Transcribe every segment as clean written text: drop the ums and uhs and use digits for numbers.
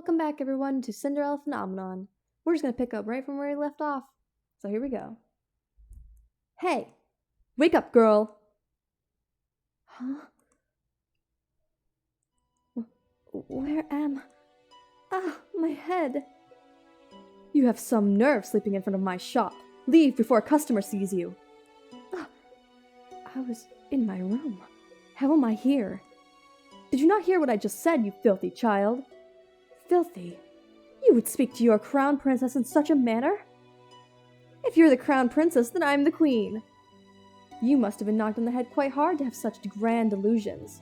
Welcome back, everyone, to Cinderella Phenomenon. We're just going to pick up right from where we left off. So here we go. Hey! Wake up, girl! Huh? Where am... Ah, my head! You have some nerve sleeping in front of my shop. Leave before a customer sees you. I was in my room. How am I here? Did you not hear what I just said, you filthy child? Filthy? You would speak to your crown princess in such a manner? If you're the crown princess, then I'm the queen. You must have been knocked on the head quite hard to have such grand delusions.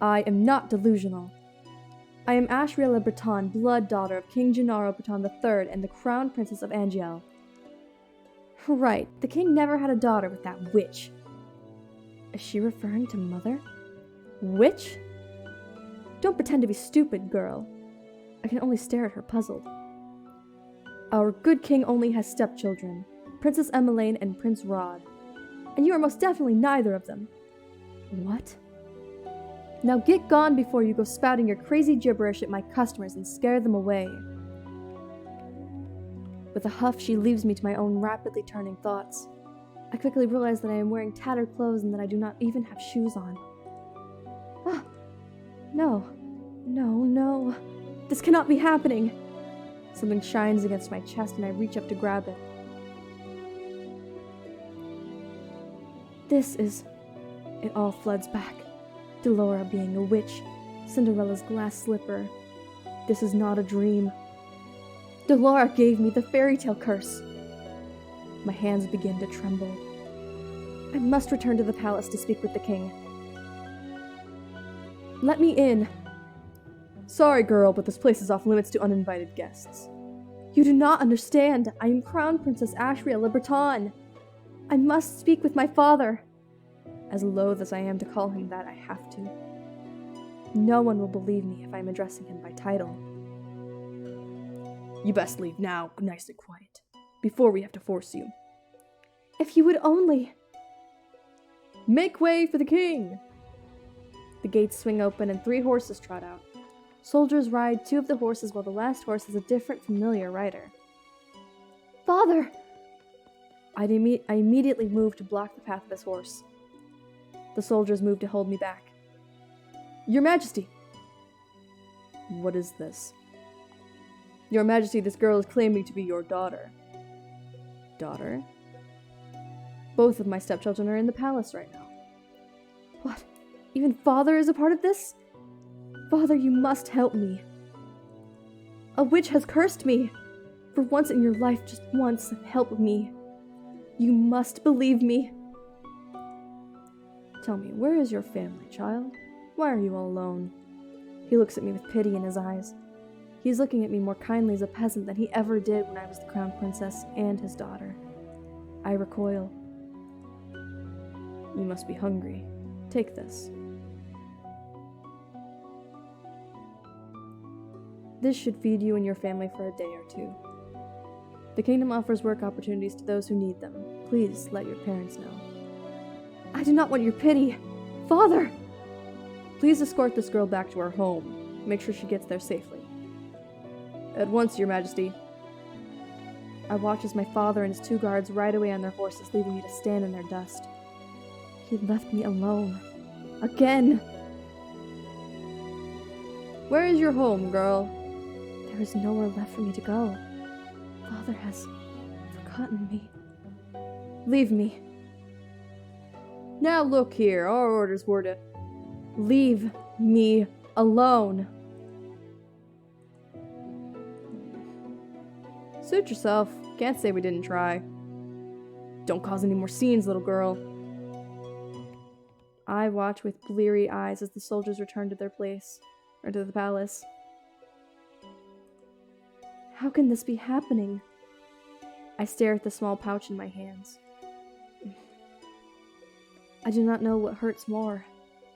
I am not delusional. I am Ashe Riella Britton, blood daughter of King Gennaro Britton III and the crown princess of Angel. Right, the king never had a daughter with that witch. Is she referring to mother? Witch? Don't pretend to be stupid, girl. I can only stare at her puzzled. Our good king only has stepchildren, Princess Emmeline and Prince Rod. And you are most definitely neither of them. What? Now get gone before you go spouting your crazy gibberish at my customers and scare them away. With a huff, she leaves me to my own rapidly turning thoughts. I quickly realize that I am wearing tattered clothes and that I do not even have shoes on. Ah! No. No. This cannot be happening. Something shines against my chest and I reach up to grab it. This is... It all floods back. Delora being a witch, Cinderella's glass slipper. This is not a dream. Delora gave me the Fairytale Curse. My hands begin to tremble. I must return to the palace to speak with the king. Let me in. Sorry, girl, but this place is off limits to uninvited guests. You do not understand. I am Crown Princess Ashe Riella Britton. I must speak with my father. As loath as I am to call him that, I have to. No one will believe me if I am addressing him by title. You best leave now, nice and quiet, before we have to force you. If you would only... Make way for the king! The gates swing open and 3 horses trot out. Soldiers ride 2 of the horses while the last horse is a different, familiar rider. Father! I immediately move to block the path of his horse. The soldiers move to hold me back. Your Majesty! What is this? Your Majesty, this girl is claiming to be your daughter. Daughter? Both of my stepchildren are in the palace right now. What? Even father is a part of this? Father, you must help me. A witch has cursed me. For once in your life, just once, help me. You must believe me. Tell me, where is your family, child? Why are you all alone? He looks at me with pity in his eyes. He's looking at me more kindly as a peasant than he ever did when I was the crown princess and his daughter. I recoil. You must be hungry. Take this. This should feed you and your family for a day or 2. The kingdom offers work opportunities to those who need them. Please let your parents know. I do not want your pity. Father! Please escort this girl back to her home. Make sure she gets there safely. At once, Your Majesty. I watch as my father and his 2 guards ride away on their horses, leaving me to stand in their dust. He left me alone. Again! Where is your home, girl? There is nowhere left for me to go. Father has forgotten me. Leave me. Now look here, our orders were to... Leave me alone. Suit yourself. Can't say we didn't try. Don't cause any more scenes, little girl. I watch with bleary eyes as the soldiers return to their place, or to the palace. How can this be happening? I stare at the small pouch in my hands. I do not know what hurts more.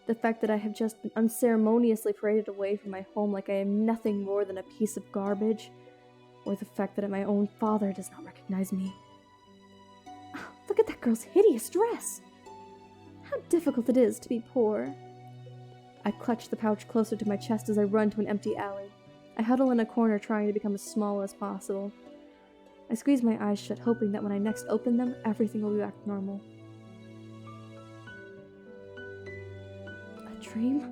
The fact that I have just been unceremoniously paraded away from my home like I am nothing more than a piece of garbage, or the fact that my own father does not recognize me. Oh, look at that girl's hideous dress! How difficult it is to be poor. I clutch the pouch closer to my chest as I run to an empty alley. I huddle in a corner trying to become as small as possible. I squeeze my eyes shut, hoping that when I next open them, everything will be back to normal. A dream?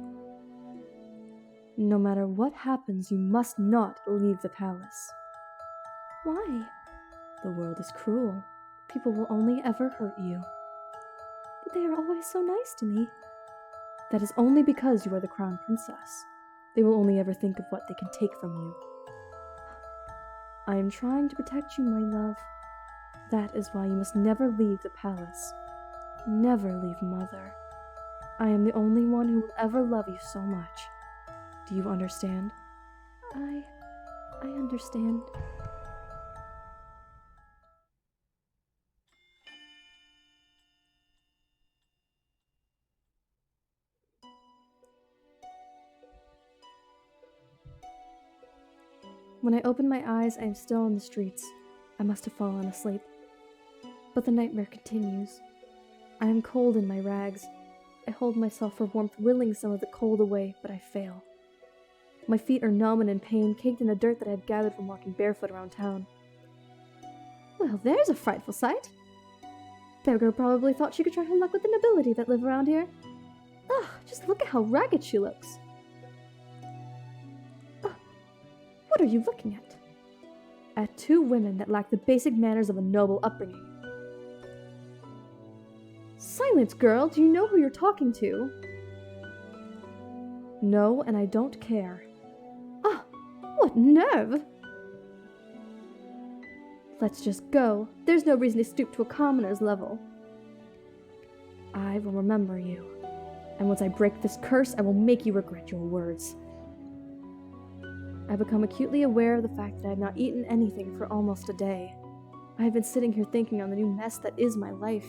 No matter what happens, you must not leave the palace. Why? The world is cruel. People will only ever hurt you. But they are always so nice to me. That is only because you are the crown princess. They will only ever think of what they can take from you. I am trying to protect you, my love. That is why you must never leave the palace. Never leave Mother. I am the only one who will ever love you so much. Do you understand? I understand. When I open my eyes, I am still in the streets. I must have fallen asleep. But the nightmare continues. I am cold in my rags. I hold myself for warmth, willing some of the cold away, but I fail. My feet are numb and in pain, caked in the dirt that I have gathered from walking barefoot around town. Well, there's a frightful sight. That girl probably thought she could try her luck with the nobility that live around here. Ugh, just look at how ragged she looks. What are you looking at? At two women that lack the basic manners of a noble upbringing. Silence, girl! Do you know who you're talking to? No, and I don't care. Ah, what nerve! Let's just go. There's no reason to stoop to a commoner's level. I will remember you. And once I break this curse, I will make you regret your words. I become acutely aware of the fact that I have not eaten anything for almost a day. I have been sitting here thinking on the new mess that is my life.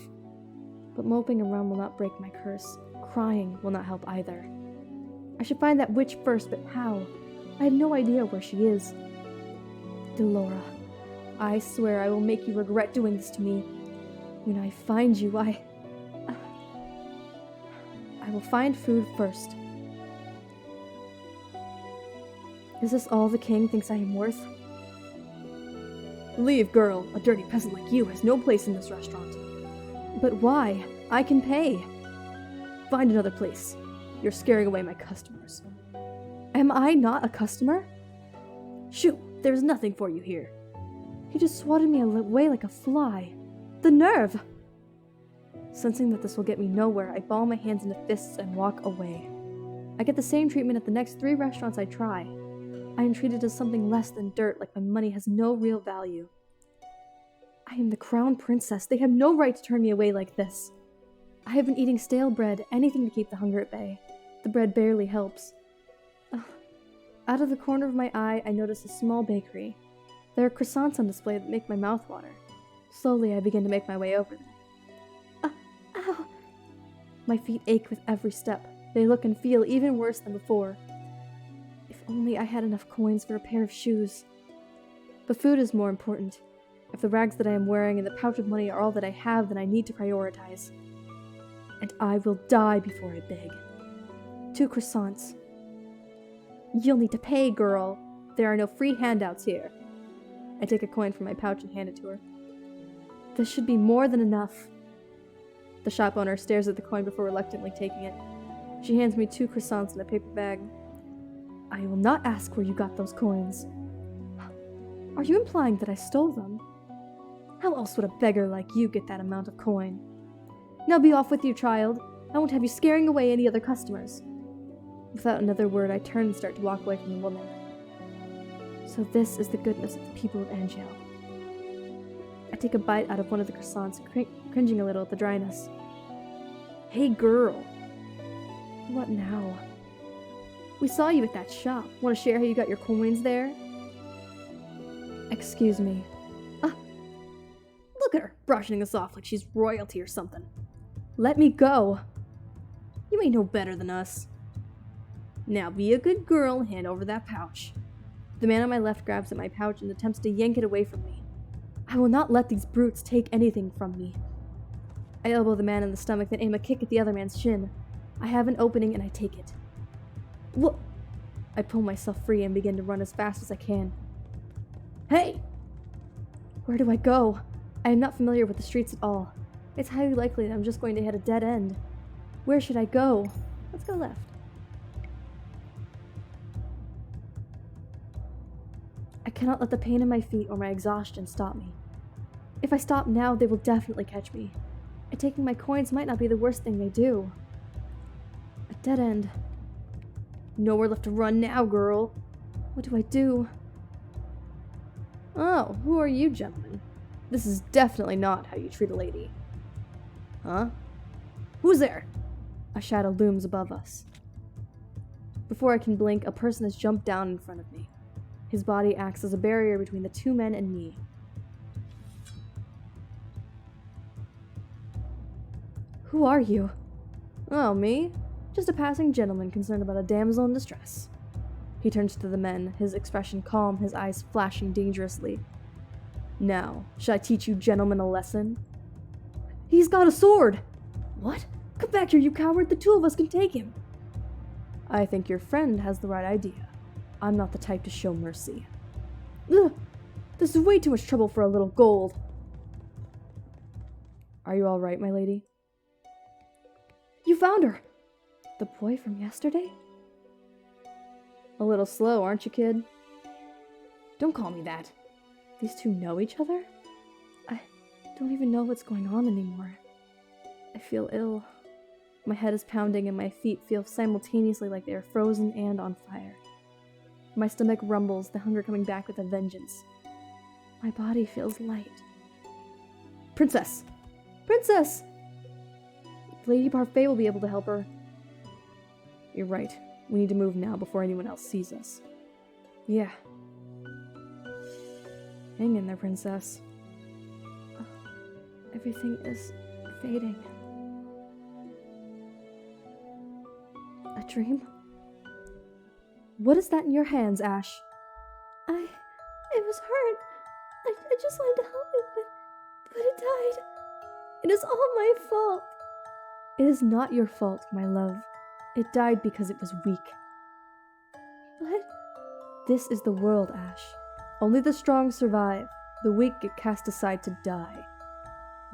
But moping around will not break my curse. Crying will not help either. I should find that witch first, but how? I have no idea where she is. Delora, I swear I will make you regret doing this to me. When I find you, I will find food first. Is this all the king thinks I am worth? Leave, girl. A dirty peasant like you has no place in this restaurant. But why? I can pay. Find another place. You're scaring away my customers. Am I not a customer? Shoo, there's nothing for you here. He just swatted me away like a fly. The nerve! Sensing that this will get me nowhere, I ball my hands into fists and walk away. I get the same treatment at the next 3 restaurants I try. I am treated as something less than dirt, like my money has no real value. I am the crown princess. They have no right to turn me away like this. I have been eating stale bread, anything to keep the hunger at bay. The bread barely helps. Out of the corner of my eye, I notice a small bakery. There are croissants on display that make my mouth water. Slowly, I begin to make my way over them. Ow! My feet ache with every step. They look and feel even worse than before. If only I had enough coins for a pair of shoes. But food is more important. If the rags that I am wearing and the pouch of money are all that I have, then I need to prioritize. And I will die before I beg. 2 croissants. You'll need to pay, girl. There are no free handouts here. I take a coin from my pouch and hand it to her. This should be more than enough. The shop owner stares at the coin before reluctantly taking it. She hands me 2 croissants in a paper bag. I will not ask where you got those coins. Are you implying that I stole them? How else would a beggar like you get that amount of coin? Now be off with you, child. I won't have you scaring away any other customers. Without another word, I turn and start to walk away from the woman. So this is the goodness of the people of Angel. I take a bite out of one of the croissants, cringing a little at the dryness. Hey, girl. What now? We saw you at that shop. Want to share how you got your coins there? Excuse me. Look at her, brushing us off like she's royalty or something. Let me go. You ain't no better than us. Now be a good girl and hand over that pouch. The man on my left grabs at my pouch and attempts to yank it away from me. I will not let these brutes take anything from me. I elbow the man in the stomach, then aim a kick at the other man's shin. I have an opening and I take it. I pull myself free and begin to run as fast as I can. Hey! Where do I go? I am not familiar with the streets at all. It's highly likely that I'm just going to hit a dead end. Where should I go? Let's go left. I cannot let the pain in my feet or my exhaustion stop me. If I stop now, they will definitely catch me. And taking my coins might not be the worst thing they do. A dead end. Nowhere left to run now, girl. What do I do? Oh, who are you, gentlemen? This is definitely not how you treat a lady. Huh? Who's there? A shadow looms above us. Before I can blink, a person has jumped down in front of me. His body acts as a barrier between the two men and me. Who are you? Oh, me? Just a passing gentleman concerned about a damsel in distress. He turns to the men, his expression calm, his eyes flashing dangerously. Now, shall I teach you gentlemen a lesson? He's got a sword! What? Come back here, you coward! The two of us can take him! I think your friend has the right idea. I'm not the type to show mercy. Ugh! This is way too much trouble for a little gold. Are you all right, my lady? You found her! The boy from yesterday? A little slow, aren't you, kid? Don't call me that. These two know each other? I don't even know what's going on anymore. I feel ill. My head is pounding and my feet feel simultaneously like they are frozen and on fire. My stomach rumbles, the hunger coming back with a vengeance. My body feels light. Princess! Princess! Lady Parfait will be able to help her. You're right. We need to move now before anyone else sees us. Yeah. Hang in there, princess. Oh, everything is fading. A dream? What is that in your hands, Ashe? It was hurt. I just wanted to help it, but it died. It is all my fault. It is not your fault, my love. It died because it was weak. What? This is the world, Ashe. Only the strong survive. The weak get cast aside to die.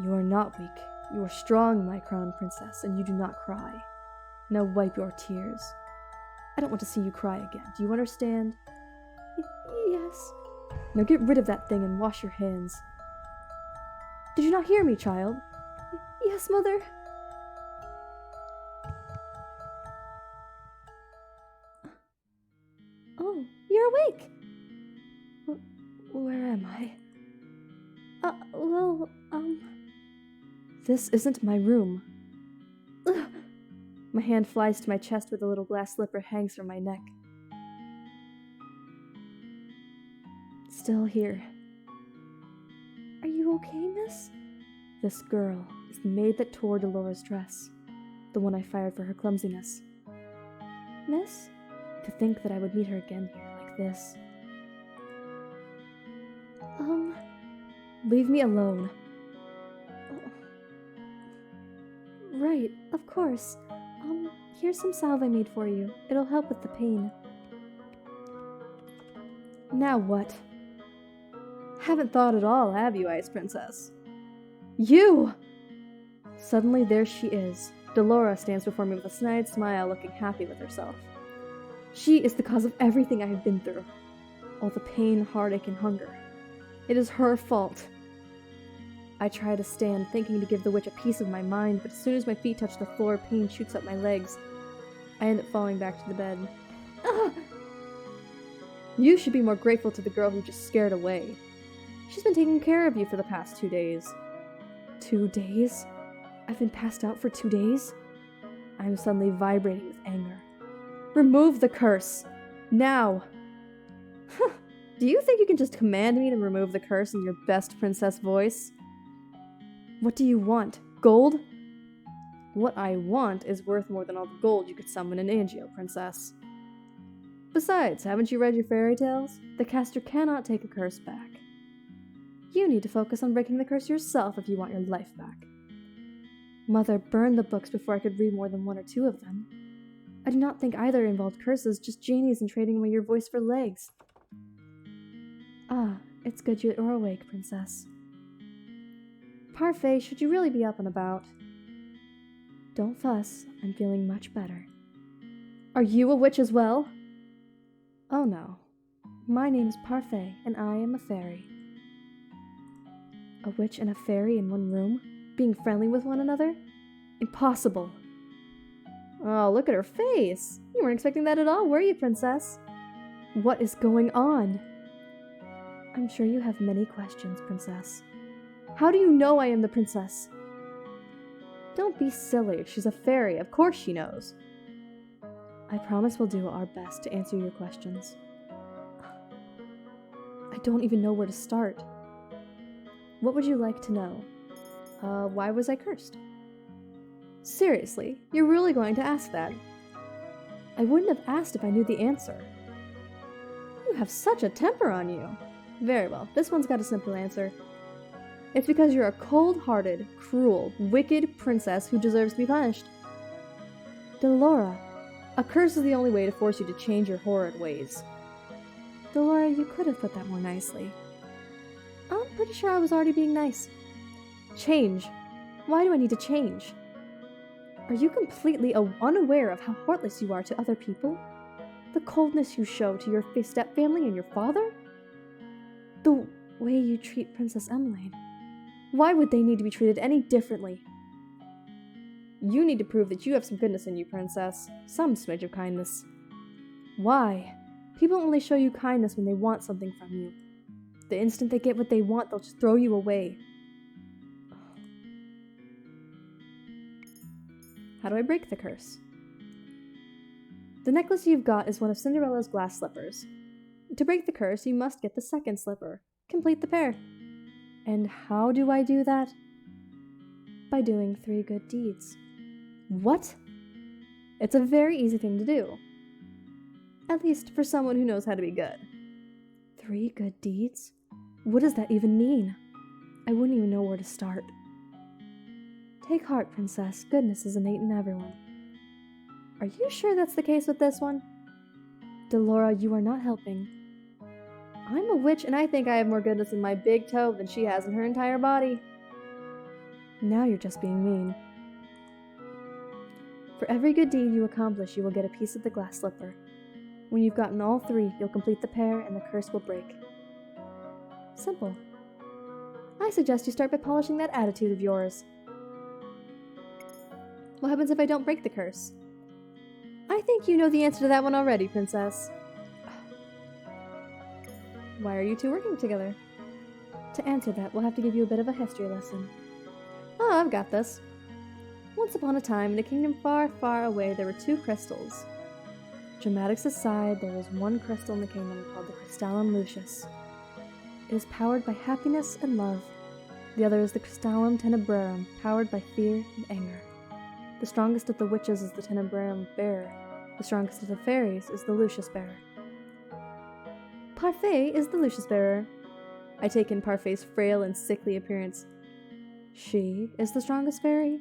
You are not weak. You are strong, my crown princess, and you do not cry. Now wipe your tears. I don't want to see you cry again. Do you understand? Yes. Now get rid of that thing and wash your hands. Did you not hear me, child? Yes, mother. Oh, you're awake. Where am I? This isn't my room. Ugh. My hand flies to my chest where the little glass slipper hangs from my neck. Still here. Are you okay, miss? This girl is the maid that tore Dolores' dress. The one I fired for her clumsiness. Miss? To think that I would meet her again here like this. Leave me alone. Oh. Right, of course. Here's some salve I made for you. It'll help with the pain. Now what? Haven't thought at all, have you, Ice Princess? You! Suddenly there she is. Dolores stands before me with a snide smile, looking happy with herself. She is the cause of everything I have been through. All the pain, heartache, and hunger. It is her fault. I try to stand, thinking to give the witch a piece of my mind, but as soon as my feet touch the floor, pain shoots up my legs. I end up falling back to the bed. Ah! You should be more grateful to the girl who just scared away. She's been taking care of you for the past 2 days. 2 days? I've been passed out for 2 days? I'm suddenly vibrating with anger. Remove the curse! Now! Do you think you can just command me to remove the curse in your best princess voice? What do you want? Gold? What I want is worth more than all the gold you could summon in Angio, princess. Besides, haven't you read your fairy tales? The caster cannot take a curse back. You need to focus on breaking the curse yourself if you want your life back. Mother burned the books before I could read more than 1 or 2 of them. I do not think either involved curses, just genies and trading away your voice for legs. Ah, it's good you are awake, Princess. Parfait, should you really be up and about? Don't fuss, I'm feeling much better. Are you a witch as well? Oh no. My name's Parfait, and I am a fairy. A witch and a fairy in one room? Being friendly with one another? Impossible. Oh, look at her face. You weren't expecting that at all, were you, Princess? What is going on? I'm sure you have many questions, Princess. How do you know I am the princess? Don't be silly. She's a fairy. Of course she knows. I promise we'll do our best to answer your questions. I don't even know where to start. What would you like to know? Why was I cursed? Seriously, you're really going to ask that? I wouldn't have asked if I knew the answer. You have such a temper on you. Very well, this one's got a simple answer. It's because you're a cold-hearted, cruel, wicked princess who deserves to be punished. Delora, a curse is the only way to force you to change your horrid ways. Delora, you could have put that more nicely. I'm pretty sure I was already being nice. Change? Why do I need to change? Are you completely unaware of how heartless you are to other people? The coldness you show to your step-family and your father? The way you treat Princess Emmeline. Why would they need to be treated any differently? You need to prove that you have some goodness in you, Princess. Some smidge of kindness. Why? People only show you kindness when they want something from you. The instant they get what they want, they'll just throw you away. How do I break the curse? The necklace you've got is one of Cinderella's glass slippers. To break the curse, you must get the second slipper. Complete the pair. And how do I do that? By doing 3 good deeds. What? It's a very easy thing to do. At least for someone who knows how to be good. 3 good deeds? What does that even mean? I wouldn't even know where to start. Take heart, Princess. Goodness is innate in everyone. Are you sure that's the case with this one? Delora, you are not helping. I'm a witch and I think I have more goodness in my big toe than she has in her entire body. Now you're just being mean. For every good deed you accomplish, you will get a piece of the glass slipper. When you've gotten all 3, you'll complete the pair and the curse will break. Simple. I suggest you start by polishing that attitude of yours. What happens if I don't break the curse? I think you know the answer to that one already, Princess. Why are you two working together? To answer that, we'll have to give you a bit of a history lesson. Oh, I've got this. Once upon a time, in a kingdom far, far away, there were 2 crystals. Dramatics aside, there is one crystal in the kingdom called the Crystallum Lucis. It is powered by happiness and love. The other is the Crystallum Tenebrarum, powered by fear and anger. The strongest of the witches is the Tenebrarum bearer. The strongest of the fairies is the Lucis bearer. Parfait is the Lucis bearer. I take in Parfait's frail and sickly appearance. She is the strongest fairy.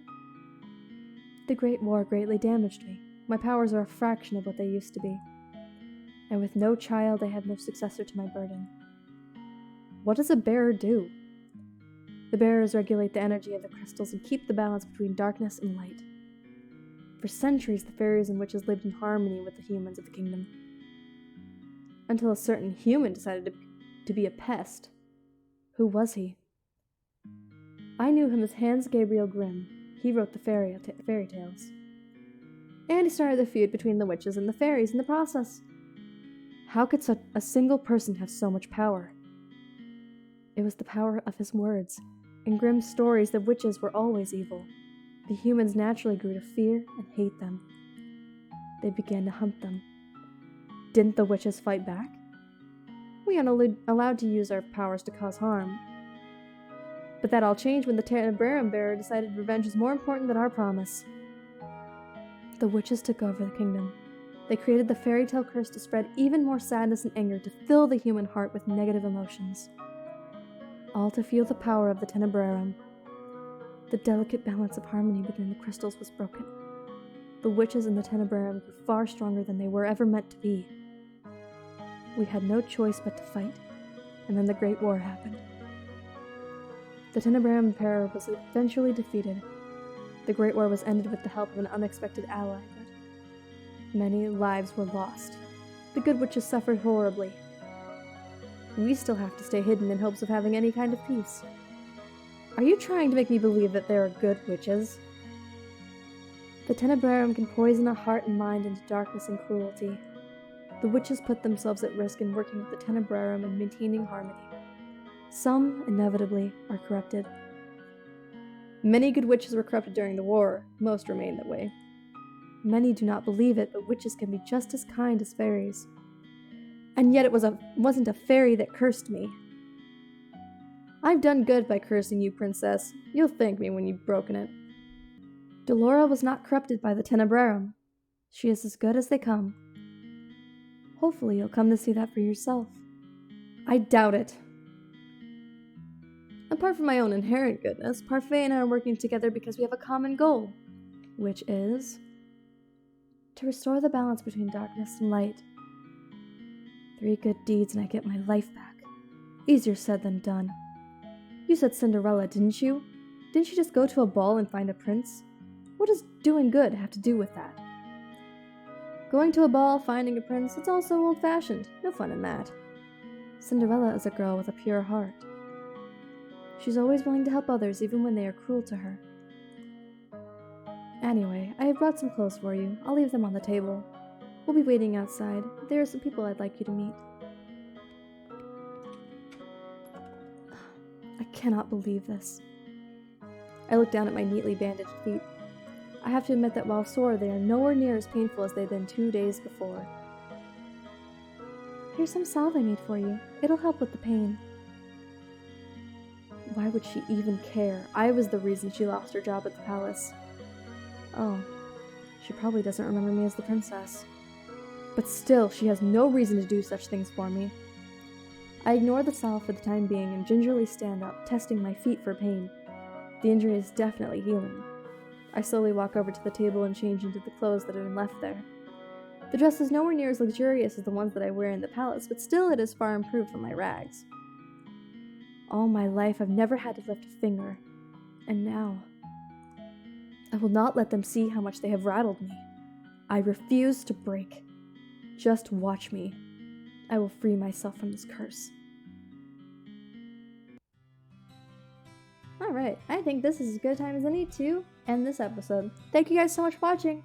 The Great War greatly damaged me. My powers are a fraction of what they used to be. And with no child, I have no successor to my burden. What does a bearer do? The bearers regulate the energy of the crystals and keep the balance between darkness and light. For centuries, the fairies and witches lived in harmony with the humans of the kingdom. Until a certain human decided to be a pest. Who was he? I knew him as Hans Gabriel Grimm. He wrote the fairy tales. And he started the feud between the witches and the fairies in the process. How could such a single person have so much power? It was the power of his words. In Grimm's stories, the witches were always evil. The humans naturally grew to fear and hate them. They began to hunt them. Didn't the witches fight back? We aren't allowed to use our powers to cause harm. But that all changed when the Tenebrarum bearer decided revenge was more important than our promise. The witches took over the kingdom. They created the Fairytale Curse to spread even more sadness and anger, to fill the human heart with negative emotions. All to fuel the power of the Tenebrarum. The delicate balance of harmony between the crystals was broken. The witches in the Tenebrarum grew far stronger than they were ever meant to be. We had no choice but to fight, and then the Great War happened. The Tenebrarum Emperor was eventually defeated. The Great War was ended with the help of an unexpected ally, but many lives were lost. The good witches suffered horribly. We still have to stay hidden in hopes of having any kind of peace. Are you trying to make me believe that there are good witches? The Tenebrarum can poison a heart and mind into darkness and cruelty. The witches put themselves at risk in working with the Tenebrarum and maintaining harmony. Some, inevitably, are corrupted. Many good witches were corrupted during the war. Most remain that way. Many do not believe it, but witches can be just as kind as fairies. And yet it wasn't a fairy that cursed me. I've done good by cursing you, princess. You'll thank me when you've broken it. Delora was not corrupted by the Tenebrarum. She is as good as they come. Hopefully you'll come to see that for yourself. I doubt it. Apart from my own inherent goodness, Parfait and I are working together because we have a common goal, which is to restore the balance between darkness and light. 3 good deeds and I get my life back. Easier said than done. You said Cinderella, didn't you? Didn't she just go to a ball and find a prince? What does doing good have to do with that? Going to a ball, finding a prince, it's also old-fashioned. No fun in that. Cinderella is a girl with a pure heart. She's always willing to help others even when they are cruel to her. Anyway, I have brought some clothes for you. I'll leave them on the table. We'll be waiting outside. There are some people I'd like you to meet. I cannot believe this. I look down at my neatly bandaged feet. I have to admit that while sore, they are nowhere near as painful as they'd been 2 days before. Here's some salve I made for you. It'll help with the pain. Why would she even care? I was the reason she lost her job at the palace. Oh, she probably doesn't remember me as the princess. But still, she has no reason to do such things for me. I ignore the salve for the time being and gingerly stand up, testing my feet for pain. The injury is definitely healing. I slowly walk over to the table and change into the clothes that have been left there. The dress is nowhere near as luxurious as the ones that I wear in the palace, but still it is far improved from my rags. All my life I've never had to lift a finger, and now I will not let them see how much they have rattled me. I refuse to break. Just watch me. I will free myself from this curse. Alright, I think this is as good a time as any to end this episode. Thank you guys so much for watching,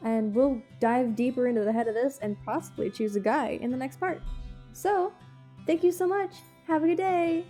and we'll dive deeper into the head of this and possibly choose a guy in the next part. So, thank you so much. Have a good day.